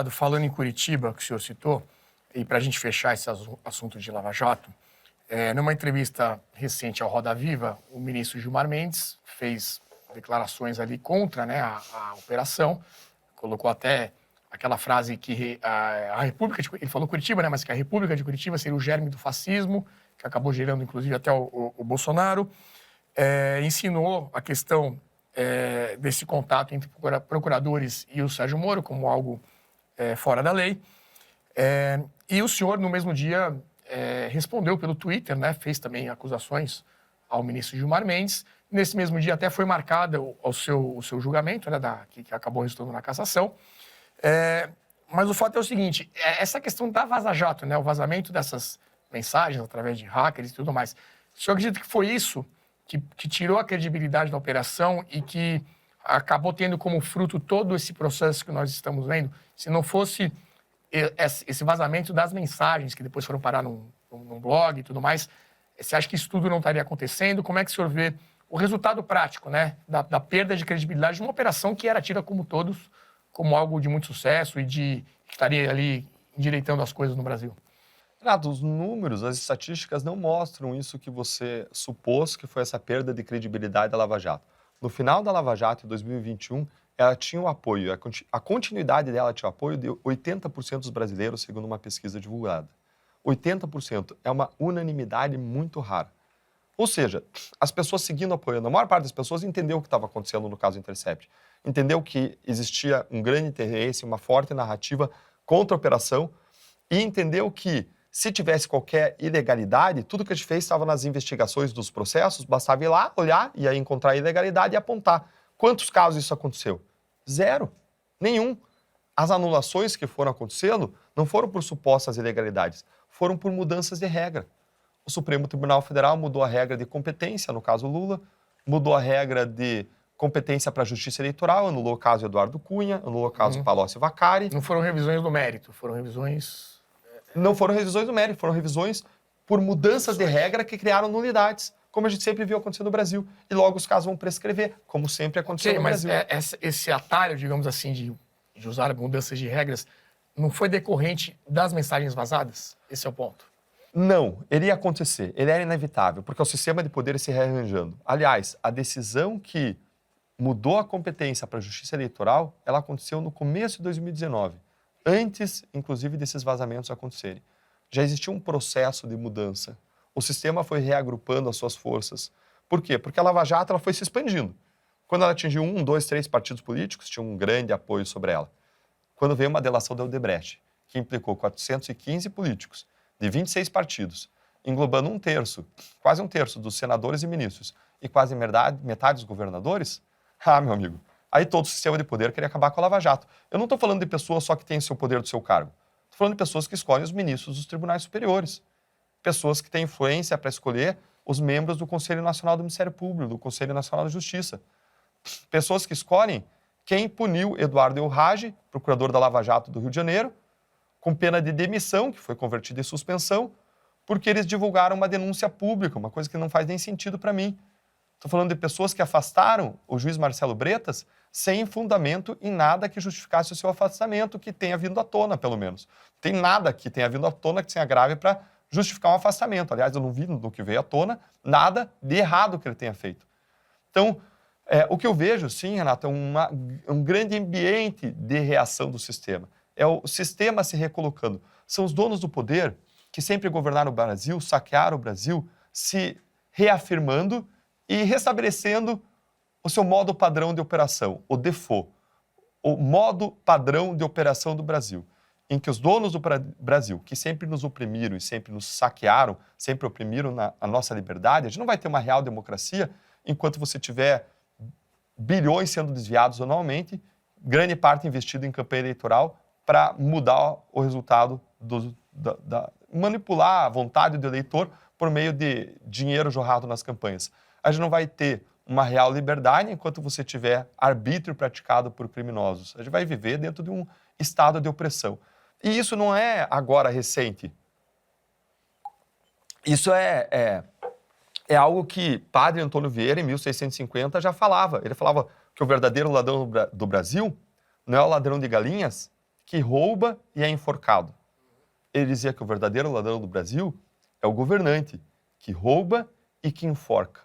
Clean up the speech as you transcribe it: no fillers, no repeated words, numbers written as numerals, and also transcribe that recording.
Falando em Curitiba, que o senhor citou, e para a gente fechar esse assunto de Lava Jato, numa entrevista recente ao Roda Viva, o ministro Gilmar Mendes fez declarações ali contra, né, a operação, colocou até aquela frase que a República de Curitiba, ele falou Curitiba, né, mas que a República de Curitiba seria o germe do fascismo, que acabou gerando, inclusive, até o Bolsonaro. Ensinou a questão desse contato entre procuradores e o Sérgio Moro como algo fora da lei. E o senhor, no mesmo dia, respondeu pelo Twitter, né, fez também acusações ao ministro Gilmar Mendes. Nesse mesmo dia até foi marcado o seu julgamento, né, que acabou resultando na cassação. Mas o fato é o seguinte, essa questão da Vaza Jato, né, o vazamento dessas mensagens através de hackers e tudo mais, o senhor acredita que foi isso que tirou a credibilidade da operação e que acabou tendo como fruto todo esse processo que nós estamos vendo? Se não fosse esse vazamento das mensagens que depois foram parar num blog e tudo mais, você acha que isso tudo não estaria acontecendo? Como é que o senhor vê o resultado prático, né, da perda de credibilidade de uma operação que era tida como algo de muito sucesso e que estaria ali endireitando as coisas no Brasil? Renato, os números, as estatísticas não mostram isso que você supôs que foi essa perda de credibilidade da Lava Jato. No final da Lava Jato, em 2021, ela tinha o apoio, a continuidade dela tinha o apoio de 80% dos brasileiros, segundo uma pesquisa divulgada. 80% é uma unanimidade muito rara. Ou seja, as pessoas seguindo apoiando, a maior parte das pessoas entendeu o que estava acontecendo no caso Intercept. Entendeu que existia um grande interesse, uma forte narrativa contra a operação e entendeu que se tivesse qualquer ilegalidade, tudo que a gente fez estava nas investigações dos processos, bastava ir lá, olhar e aí encontrar a ilegalidade e apontar. Quantos casos isso aconteceu? Zero. Nenhum. As anulações que foram acontecendo não foram por supostas ilegalidades, foram por mudanças de regra. O Supremo Tribunal Federal mudou a regra de competência, no caso Lula, mudou a regra de competência para a Justiça Eleitoral, anulou o caso Eduardo Cunha, anulou o caso Palocci Vaccari. Não foram revisões do mérito, foram revisões... Não foram revisões do mérito, foram revisões por mudanças de regra que criaram nulidades, como a gente sempre viu acontecer no Brasil. E logo os casos vão prescrever, como sempre aconteceu no Brasil. Mas esse atalho, digamos assim, de usar mudanças de regras, não foi decorrente das mensagens vazadas? Esse é o ponto. Não, ele ia acontecer, ele era inevitável, porque o sistema de poder se rearranjando. Aliás, a decisão que mudou a competência para a Justiça Eleitoral, ela aconteceu no começo de 2019. Antes, inclusive, desses vazamentos acontecerem. Já existia um processo de mudança. O sistema foi reagrupando as suas forças. Por quê? Porque a Lava Jato ela foi se expandindo. Quando ela atingiu 1, 2, 3 partidos políticos, tinha um grande apoio sobre ela. Quando veio uma delação da Odebrecht, que implicou 415 políticos, de 26 partidos, englobando quase um terço dos senadores e ministros, e quase metade dos governadores, meu amigo, aí todo o sistema de poder queria acabar com a Lava Jato. Eu não estou falando de pessoas só que têm o seu poder do seu cargo. Estou falando de pessoas que escolhem os ministros dos tribunais superiores. Pessoas que têm influência para escolher os membros do Conselho Nacional do Ministério Público, do Conselho Nacional da Justiça. Pessoas que escolhem quem puniu Eduardo Elrage, procurador da Lava Jato do Rio de Janeiro, com pena de demissão, que foi convertida em suspensão, porque eles divulgaram uma denúncia pública, uma coisa que não faz nem sentido para mim. Estou falando de pessoas que afastaram o juiz Marcelo Bretas sem fundamento em nada que justificasse o seu afastamento, que tenha vindo à tona, pelo menos. Não tem nada que tenha vindo à tona que tenha grave para justificar um afastamento. Aliás, eu não vi no que veio à tona nada de errado que ele tenha feito. Então, o que eu vejo, sim, Renato, é um grande ambiente de reação do sistema. É o sistema se recolocando. São os donos do poder que sempre governaram o Brasil, saquearam o Brasil, se reafirmando e restabelecendo o seu modo padrão de operação, o default, o modo padrão de operação do Brasil, em que os donos do Brasil, que sempre nos oprimiram e sempre nos saquearam, sempre oprimiram a nossa liberdade, a gente não vai ter uma real democracia enquanto você tiver bilhões sendo desviados anualmente, grande parte investido em campanha eleitoral para mudar o resultado, manipular a vontade do eleitor por meio de dinheiro jorrado nas campanhas. A gente não vai ter uma real liberdade enquanto você tiver arbítrio praticado por criminosos. A gente vai viver dentro de um estado de opressão. E isso não é agora recente. Isso é algo que Padre Antônio Vieira, em 1650, já falava. Ele falava que o verdadeiro ladrão do Brasil não é o ladrão de galinhas que rouba e é enforcado. Ele dizia que o verdadeiro ladrão do Brasil é o governante, que rouba e que enforca.